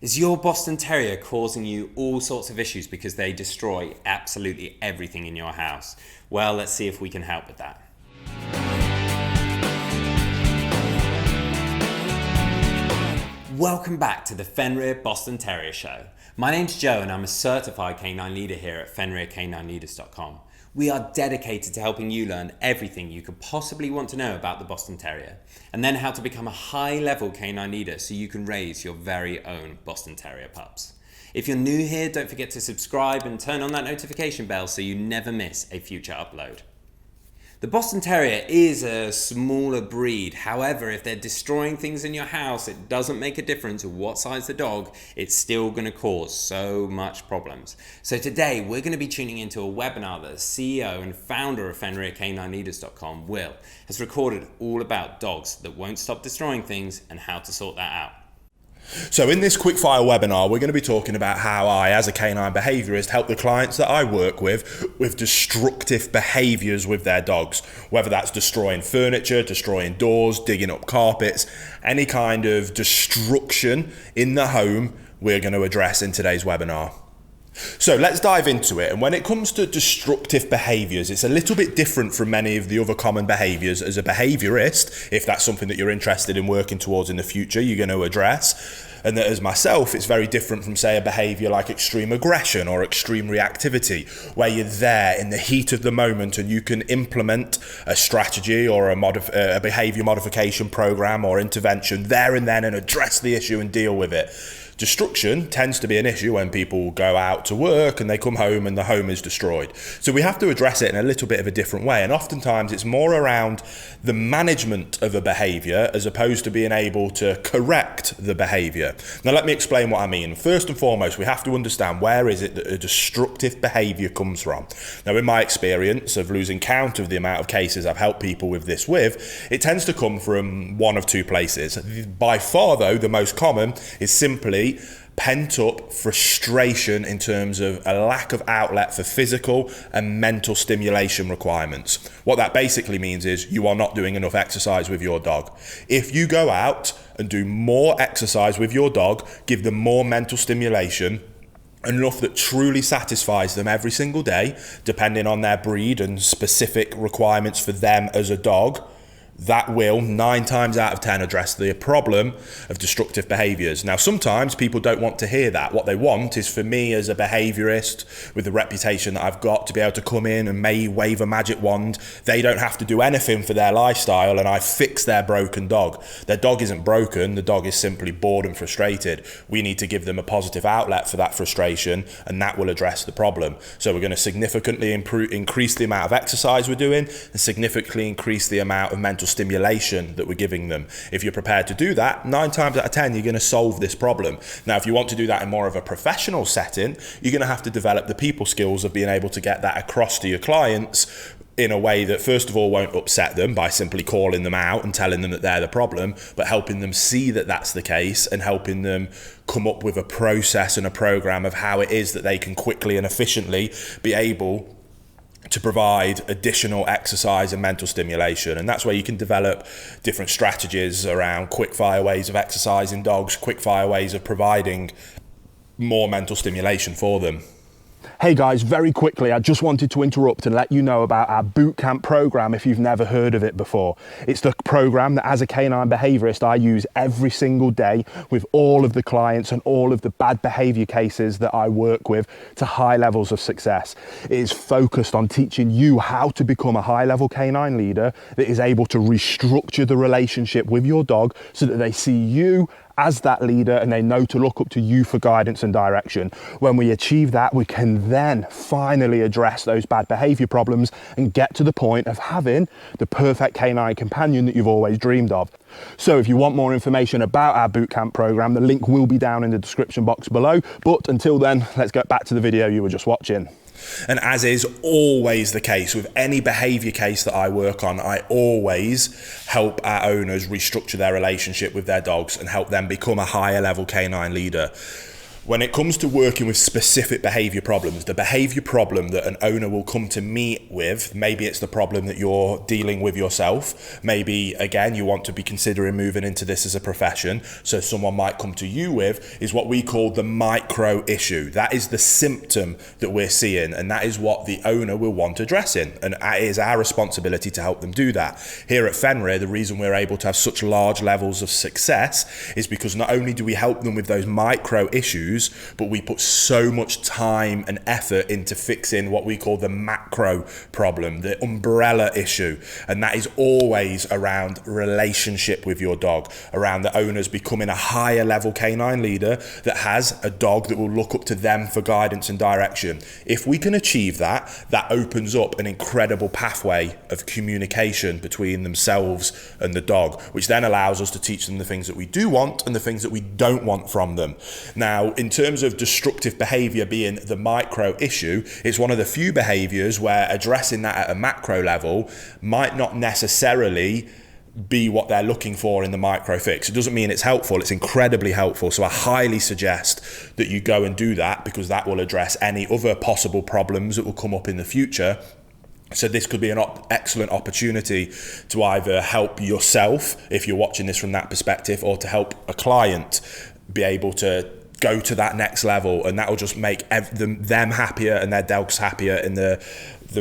Is your Boston Terrier causing you all sorts of issues because they destroy absolutely everything in your house? Well, let's see if we can help with that. Welcome back to the Fenrir Boston Terrier Show. My name's Joe and I'm a certified canine leader here at FenrirCanineLeaders.com. We are dedicated to helping you learn everything you could possibly want to know about the Boston Terrier, and then how to become a high-level canine leader so you can raise your very own Boston Terrier pups. If you're new here, don't forget to subscribe and turn on that notification bell so you never miss a future upload. The Boston Terrier is a smaller breed. However, if they're destroying things in your house, it doesn't make a difference what size the dog, it's still going to cause so much problems. So today we're going to be tuning into a webinar that the CEO and founder of FenrirCanineLeaders.com, Will, has recorded all about dogs that won't stop destroying things and how to sort that out. So in this quickfire webinar, we're going to be talking about how I, as a canine behaviourist, help the clients that I work with destructive behaviours with their dogs, whether that's destroying furniture, destroying doors, digging up carpets, any kind of destruction in the home we're going to address in today's webinar. So let's dive into it. And when it comes to destructive behaviours, it's a little bit different from many of the other common behaviours. As a behaviourist, if that's something that you're interested in working towards in the future, you're going to address. And that as myself, it's very different from, say, a behaviour like extreme aggression or extreme reactivity, where you're there in the heat of the moment and you can implement a strategy or a behaviour modification program or intervention there and then and address the issue and deal with it. Destruction tends to be an issue when people go out to work and they come home and the home is destroyed. So we have to address it in a little bit of a different way. And oftentimes it's more around the management of a behaviour as opposed to being able to correct the behaviour. Now let me explain what I mean. First and foremost, we have to understand where is it that a destructive behaviour comes from. Now in my experience of losing count of the amount of cases I've helped people with this with, it tends to come from one of two places. By far though, the most common is simply pent up frustration in terms of a lack of outlet for physical and mental stimulation requirements. What that basically means is you are not doing enough exercise with your dog. If you go out and do more exercise with your dog, give them more mental stimulation, enough that truly satisfies them every single day, depending on their breed and specific requirements for them as a dog, that will 9 times out of 10 address the problem of destructive behaviours. Now, sometimes people don't want to hear that. What they want is for me as a behaviourist with the reputation that I've got to be able to come in and may wave a magic wand. They don't have to do anything for their lifestyle and I fix their broken dog. Their dog isn't broken, the dog is simply bored and frustrated. We need to give them a positive outlet for that frustration and that will address the problem. So we're going to significantly increase the amount of exercise we're doing and significantly increase the amount of mental stimulation that we're giving them. If you're prepared to do that, 9 times out of 10 you're going to solve this problem. Now if you want to do that in more of a professional setting, you're going to have to develop the people skills of being able to get that across to your clients in a way that first of all won't upset them by simply calling them out and telling them that they're the problem, but helping them see that that's the case and helping them come up with a process and a program of how it is that they can quickly and efficiently be able to provide additional exercise and mental stimulation. And that's where you can develop different strategies around quick fire ways of exercising dogs, quick fire ways of providing more mental stimulation for them. Hey guys, very quickly, I just wanted to interrupt and let you know about our bootcamp program if you've never heard of it before. It's the program that as a canine behaviourist I use every single day with all of the clients and all of the bad behaviour cases that I work with to high levels of success. It is focused on teaching you how to become a high-level canine leader that is able to restructure the relationship with your dog so that they see you as that leader and they know to look up to you for guidance and direction. When we achieve that, we can then finally address those bad behaviour problems and get to the point of having the perfect canine companion that you've always dreamed of. So if you want more information about our bootcamp program, the link will be down in the description box below. But until then, let's get back to the video you were just watching. And as is always the case with any behaviour case that I work on, I always help our owners restructure their relationship with their dogs and help them become a higher level canine leader. When it comes to working with specific behavior problems, the behavior problem that an owner will come to me with, maybe it's the problem that you're dealing with yourself. Maybe, again, you want to be considering moving into this as a profession. So someone might come to you with is what we call the micro issue. That is the symptom that we're seeing, and that is what the owner will want addressing. And it is our responsibility to help them do that. Here at Fenrir, the reason we're able to have such large levels of success is because not only do we help them with those micro issues, but we put so much time and effort into fixing what we call the macro problem, the umbrella issue. And that is always around relationship with your dog, around the owners becoming a higher level canine leader that has a dog that will look up to them for guidance and direction. If we can achieve that, that opens up an incredible pathway of communication between themselves and the dog, which then allows us to teach them the things that we do want and the things that we don't want from them. Now, in terms of destructive behavior being the micro issue, it's one of the few behaviors where addressing that at a macro level might not necessarily be what they're looking for in the micro fix. It doesn't mean it's helpful, it's incredibly helpful. So I highly suggest that you go and do that, because that will address any other possible problems that will come up in the future. So this could be an excellent opportunity to either help yourself, if you're watching this from that perspective, or to help a client be able to go to that next level, and that will just make them happier and their dogs happier in the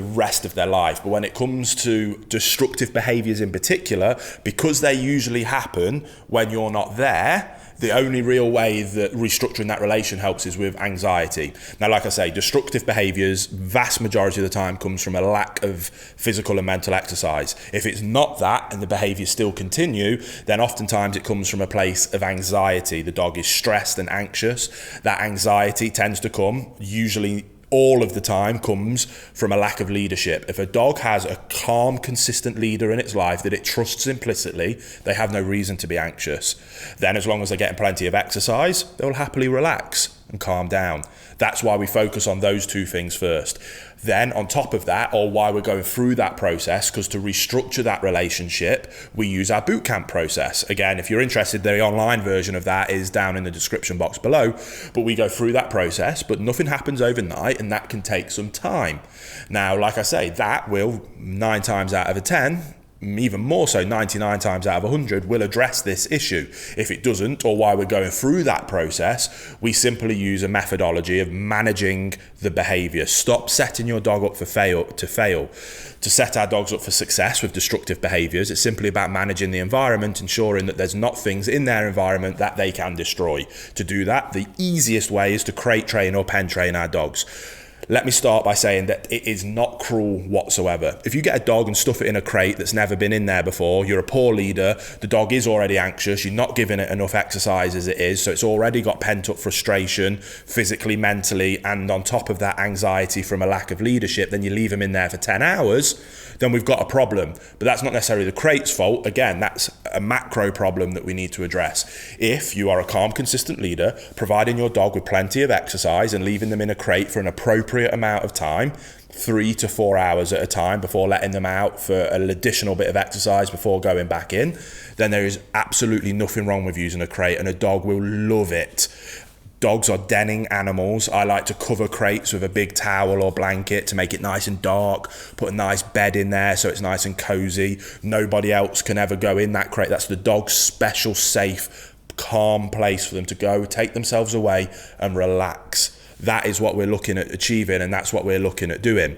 rest of their life. But when it comes to destructive behaviors in particular, because they usually happen when you're not there, the only real way that restructuring that relation helps is with anxiety. Now, like I say, destructive behaviors, vast majority of the time, comes from a lack of physical and mental exercise. If it's not that and the behaviors still continue, then oftentimes it comes from a place of anxiety. The dog is stressed and anxious. That anxiety tends to come, usually all of the time, comes from a lack of leadership. If a dog has a calm, consistent leader in its life that it trusts implicitly, they have no reason to be anxious. Then, as long as they're getting plenty of exercise, they'll happily relax and calm down. That's why we focus on those two things first. Then, on top of that, or why we're going through that process, because to restructure that relationship, we use our bootcamp process. Again, if you're interested, the online version of that is down in the description box below. But we go through that process, but nothing happens overnight, and that can take some time. Now, like I say, that will 9 times out of 10, even more so 99 times out of 100, will address this issue. If it doesn't, or while we're going through that process, we simply use a methodology of managing the behavior. Stop setting your dog up to fail. To set our dogs up for success with destructive behaviors, it's simply about managing the environment, ensuring that there's not things in their environment that they can destroy. To do that, the easiest way is to crate train or pen train our dogs. Let me start by saying that it is not cruel whatsoever. If you get a dog and stuff it in a crate that's never been in there before, you're a poor leader, the dog is already anxious, you're not giving it enough exercise as it is, so it's already got pent up frustration, physically, mentally, and on top of that anxiety from a lack of leadership, then you leave him in there for 10 hours, then we've got a problem. But that's not necessarily the crate's fault. Again, that's a macro problem that we need to address. If you are a calm, consistent leader, providing your dog with plenty of exercise and leaving them in a crate for an appropriate amount of time, 3 to 4 hours at a time, before letting them out for an additional bit of exercise before going back in, then there is absolutely nothing wrong with using a crate, and a dog will love it. Dogs are denning animals. I like to cover crates with a big towel or blanket to make it nice and dark, put a nice bed in there so it's nice and cozy. Nobody else can ever go in that crate. That's the dog's special, safe, calm place for them to go, take themselves away and relax. That is what we're looking at achieving, and that's what we're looking at doing.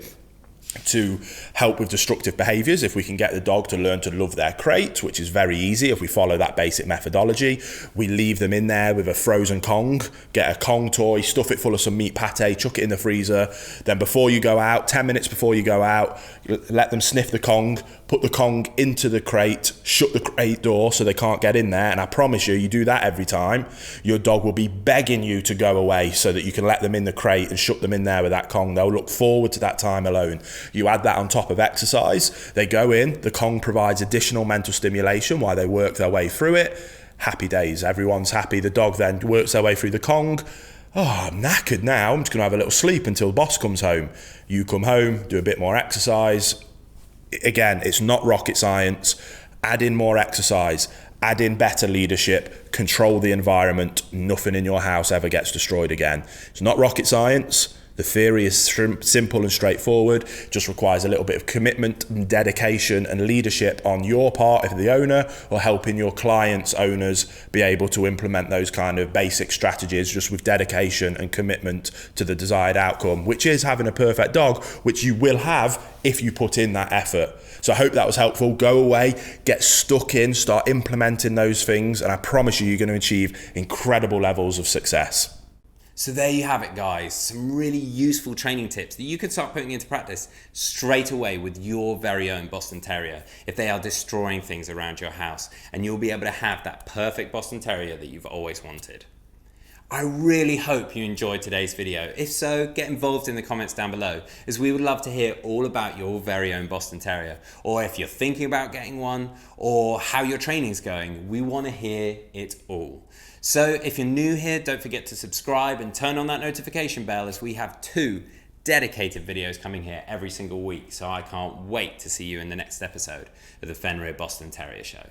To help with destructive behaviors, if we can get the dog to learn to love their crate, which is very easy if we follow that basic methodology, we leave them in there with a frozen Kong, get a Kong toy, stuff it full of some meat pate, chuck it in the freezer. Then before you go out, 10 minutes before you go out, let them sniff the Kong, put the Kong into the crate, shut the crate door so they can't get in there. And I promise you do that every time, your dog will be begging you to go away so that you can let them in the crate and shut them in there with that Kong. They'll look forward to that time alone. You add that on top of exercise, they go in, the Kong provides additional mental stimulation while they work their way through it. Happy days, everyone's happy. The dog then works their way through the Kong. Oh, I'm knackered now, I'm just gonna have a little sleep until boss comes home. You come home, do a bit more exercise. Again, it's not rocket science. Add in more exercise, add in better leadership, control the environment, nothing in your house ever gets destroyed again. It's not rocket science. The theory is simple and straightforward, just requires a little bit of commitment and dedication and leadership on your part if the owner, or helping your clients' owners be able to implement those kind of basic strategies just with dedication and commitment to the desired outcome, which is having a perfect dog, which you will have if you put in that effort. So I hope that was helpful. Go away, get stuck in, start implementing those things, and I promise you're going to achieve incredible levels of success. So there you have it, guys. Some really useful training tips that you can start putting into practice straight away with your very own Boston Terrier if they are destroying things around your house, and you'll be able to have that perfect Boston Terrier that you've always wanted. I really hope you enjoyed today's video. If so, get involved in the comments down below, as we would love to hear all about your very own Boston Terrier, or if you're thinking about getting one, or how your training's going. We want to hear it all. So if you're new here, don't forget to subscribe and turn on that notification bell, as we have 2 dedicated videos coming here every single week. So I can't wait to see you in the next episode of the Fenrir Boston Terrier Show.